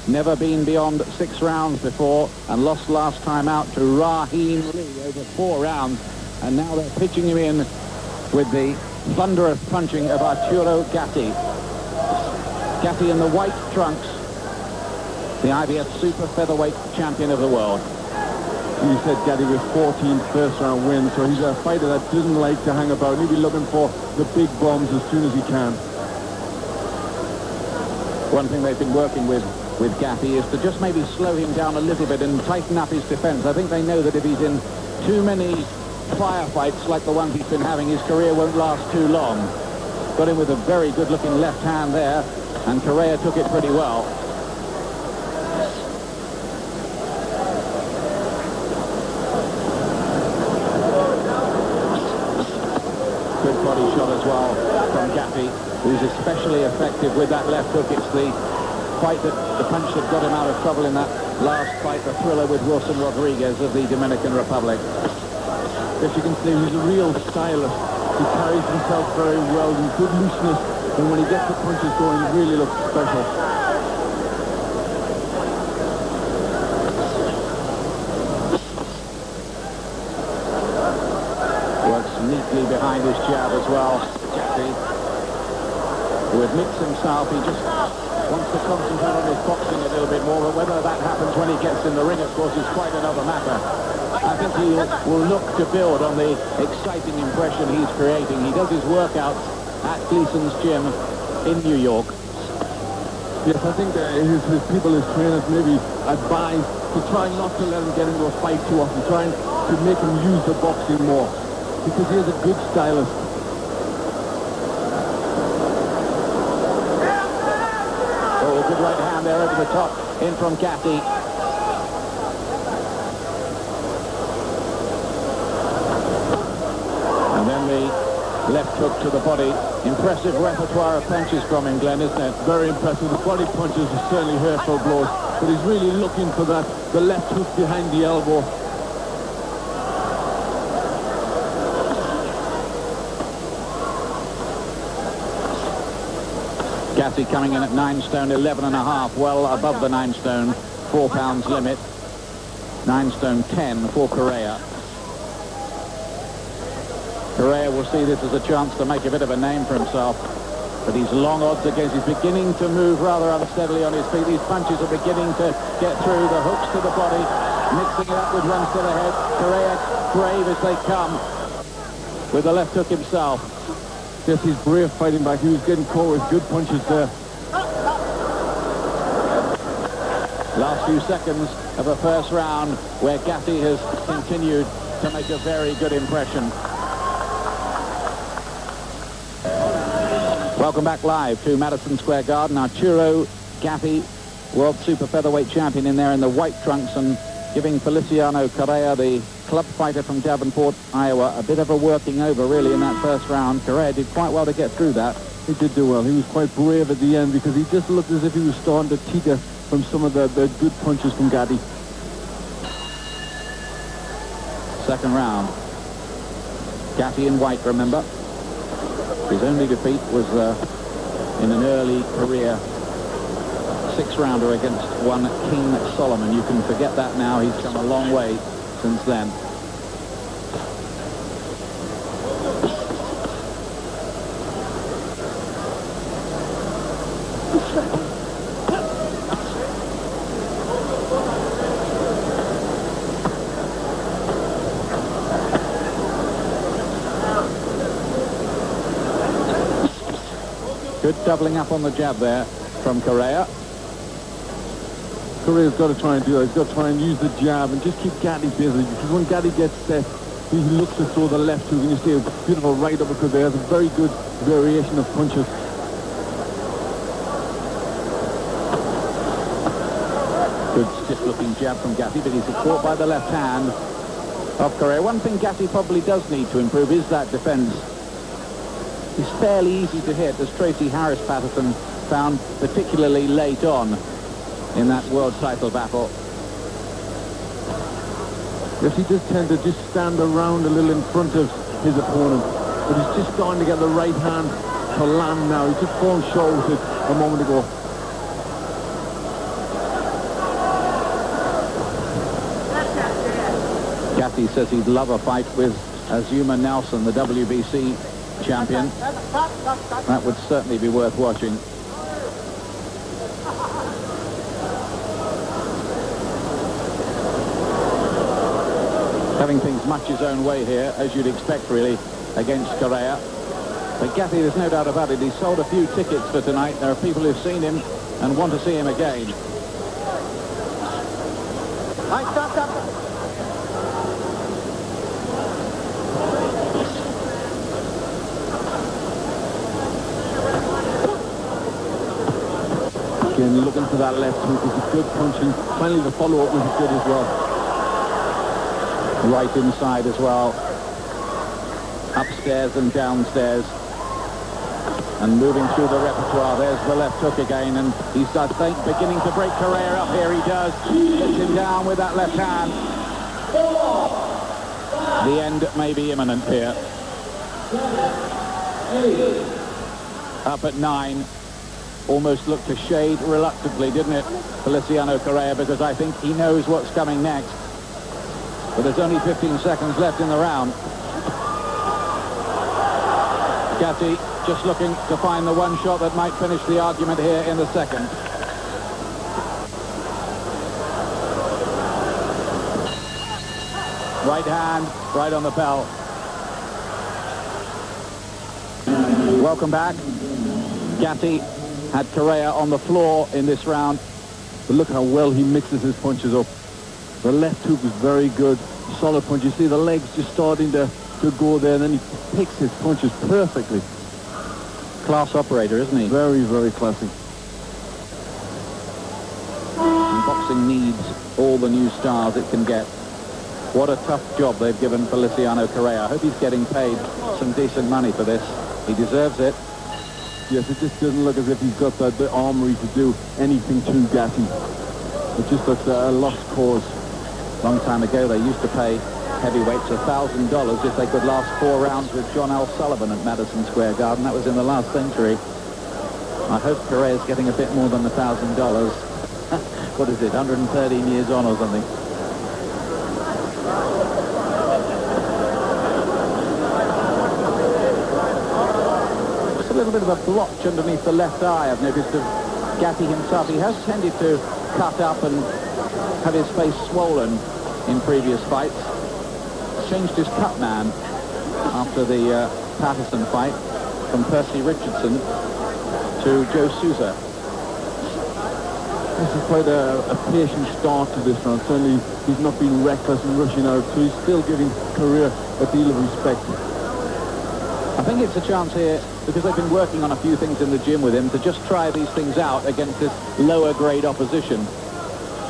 Never been beyond 6 rounds before, and lost last time out to Raheem Lee over 4 rounds. And now they're pitching him in with the thunderous punching of Arturo Gatti. Gatti in the white trunks, the IBF super featherweight champion of the world. You said Gatti with 14 first-round wins, so he's a fighter that doesn't like to hang about. He'll be looking for the big bombs as soon as he can. One thing they've been working with Gatti is to just maybe slow him down a little bit and tighten up his defense. I think they know that if he's in too many firefights like the ones he's been having, his career won't last too long. Got him with a very good-looking left hand there, and Correa took it pretty well. Good body shot as well from Gatti, who's especially effective with that left hook. It's the fight that the punch that got him out of trouble in that last fight, the thriller with Wilson Rodriguez of the Dominican Republic. As you can see, he's a real stylist. He carries himself very well with good looseness, and when he gets the punches going, he really looks special. Works neatly behind his jab as well. Gatti, who admits himself he just wants to concentrate on his boxing a little bit more, but whether that happens when he gets in the ring, of course, is quite another matter. I think he will look to build on the exciting impression he's creating. He does his workouts at Gleason's gym in New York. Yes, I think that his people, his trainers, maybe advise to try not to let him get into a fight too often, trying to make him use the boxing more, because he is a good stylist. Oh, good right hand there over the top, in from Gatti. And then the left hook to the body. Impressive repertoire of punches from him, Glenn, isn't it? Very impressive. The body punches are certainly hurtful blows, but he's really looking for that, the left hook behind the elbow. Gatti coming in at 9 stone 11.5, well above the 9 stone 4 pounds limit. 9 stone 10 for Correa. Correa will see this as a chance to make a bit of a name for himself, but he's long odds against. He's beginning to move rather unsteadily on his feet. These punches are beginning to get through. The hooks to the body, mixing it up with runs to the head. Correa brave as they come with the left hook himself. Yes, he's brave fighting back. He was getting caught with good punches there. Last few seconds of the first round, where Gatti has continued to make a very good impression. Welcome back live to Madison Square Garden. Arturo Gatti, world super featherweight champion, in there in the white trunks, and giving Feliciano Correa, the club fighter from Davenport, Iowa, a bit of a working over really in that first round. Correa did quite well to get through that. He did do well. He was quite brave at the end, because he just looked as if he was starting to teeter from some of the good punches from Gatti. Second round. Gatti in white, remember. His only defeat was in an early career 6-rounder against one King Solomon. You can forget that now. He's come a long way since then. Good doubling up on the jab there from Correa. Correa's got to try and do that. He's got to try and use the jab and just keep Gatti busy, because when Gatti gets set, he looks to throw the left hook, and you see a beautiful right uppercut there. It's a very good variation of punches. Good stiff-looking jab from Gatti, but he's caught by the left hand of Correa. One thing Gatti probably does need to improve is that defense. He's fairly easy to hit, as Tracy Harris Patterson found particularly late on in that world title battle. Yes, he does tend to just stand around a little in front of his opponent, but he's just starting to get the right hand to land now. He just fallen short with it a moment ago. Gatti says he'd love a fight with Azuma Nelson, the WBC champion. That would certainly be worth watching. Having things much his own way here, as you'd expect, really, against Correa. But Gatti, there's no doubt about it, he's sold a few tickets for tonight. There are people who've seen him and want to see him again. Again, looking for that left hook is a good punch, and finally the follow-up was good as well. Right inside as well. Upstairs and downstairs. And moving through the repertoire. There's the left hook again, and he's, I think, beginning to break Correa up here. He does. Gets him down with that left hand. The end may be imminent here. Up at 9. Almost looked to shade reluctantly, didn't it, Feliciano Correa, because I think he knows what's coming next. But there's only 15 seconds left in the round. Gatti just looking to find the one shot that might finish the argument here in the second. Right hand, right on the bell. Welcome back. Gatti had Correa on the floor in this round. But look how well he mixes his punches up. The left hook was very good. Solid punch. You see the legs just starting to go there, and then he picks his punches perfectly. Class operator, isn't he? Very, very classy. And boxing needs all the new stars it can get. What a tough job they've given Feliciano Correa. I hope he's getting paid some decent money for this. He deserves it. Yes, it just doesn't look as if he's got the armory to do anything to Gatti. It just looks a lost cause. Long time ago, they used to pay heavyweights $1,000 if they could last 4 rounds with John L. Sullivan at Madison Square Garden. That was in the last century. I hope Correa's getting a bit more than $1,000. What is it, 113 years on or something? Just a little bit of a blotch underneath the left eye, I've noticed, of Gatti himself. He has tended to cut up and have his face swollen in previous fights. Changed his cut man after the Patterson fight from Percy Richardson to Joe Souza. This is quite a patient start to this round. Certainly he's not been reckless and rushing out, so he's still giving Correa a deal of respect. I think it's a chance here, because they've been working on a few things in the gym with him, to just try these things out against this lower grade opposition.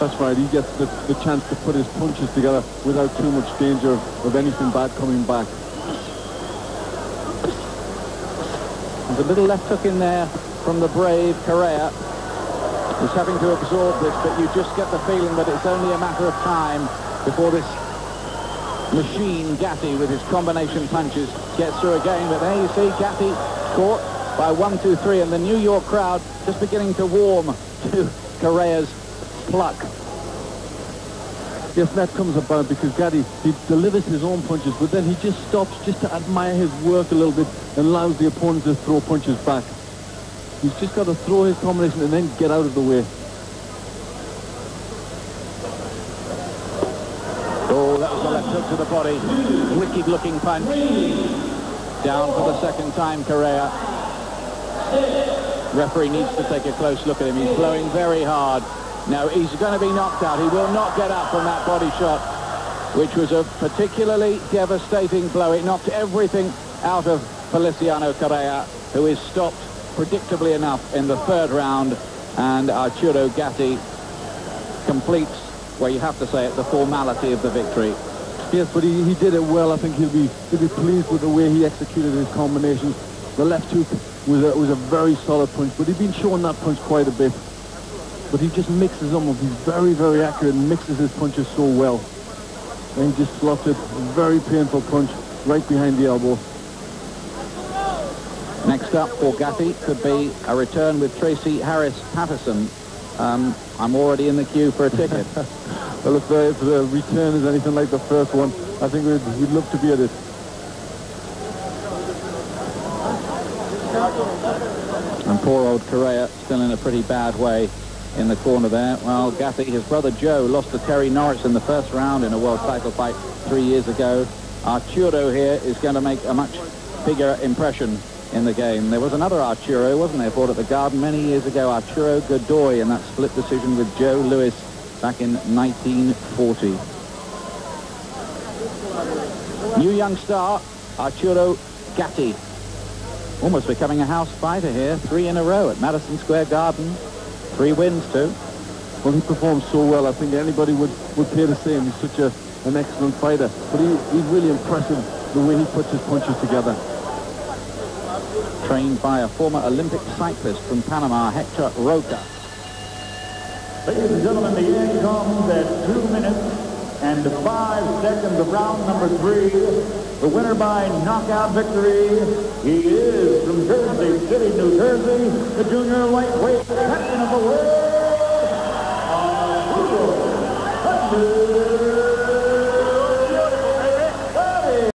That's right, he gets the chance to put his punches together without too much danger of anything bad coming back. There's a little left hook in there from the brave Correa. He's having to absorb this, but you just get the feeling that it's only a matter of time before this machine, Gatti, with his combination punches, gets through again. But there you see Gatti caught by 1, 2, 3, and the New York crowd just beginning to warm to Correa's pluck. Yes, that comes about because Gatti, he delivers his own punches, but then he just stops just to admire his work a little bit and allows the opponent to throw punches back. He's just got to throw his combination and then get out of the way. Oh, that was a left hook to the body. Wicked looking punch. Down for the second time, Correa. Referee needs to take a close look at him. He's blowing very hard. No, he's going to be knocked out. He will not get up from that body shot, which was a particularly devastating blow. It knocked everything out of Feliciano Correa, who is stopped predictably enough in the third round, and Arturo Gatti completes, well, you have to say it, the formality of the victory. Yes, but he did it well. I think he'll be pleased with the way he executed his combinations. The left hook was a very solid punch, but he'd been showing that punch quite a bit. But he just mixes them up. He's very, very accurate and mixes his punches so well. And he just slots it. A very painful punch right behind the elbow. Next up for Gatti could be a return with Tracy Harris Patterson. I'm already in the queue for a ticket. Well, if the return is anything like the first one, I think we'd love to be at it. And poor old Correa still in a pretty bad way in the corner there. Well, Gatti, his brother Joe, lost to Terry Norris in the first round in a world title fight 3 years ago. Arturo here is going to make a much bigger impression in the game. There was another Arturo, wasn't there, fought at the Garden many years ago, Arturo Godoy, in that split decision with Joe Louis back in 1940. New young star, Arturo Gatti. Almost becoming a house fighter here. 3 in a row at Madison Square Garden. 3 wins, too. Well, he performs so well. I think anybody would pay the same. He's such an excellent fighter. But he's really impressive the way he puts his punches together. Trained by a former Olympic cyclist from Panama, Hector Roca. Ladies and gentlemen, the end comes at 2 minutes and 5 seconds of round number 3. The winner by knockout victory, he is from Jersey City, New Jersey, the junior lightweight champion of the world.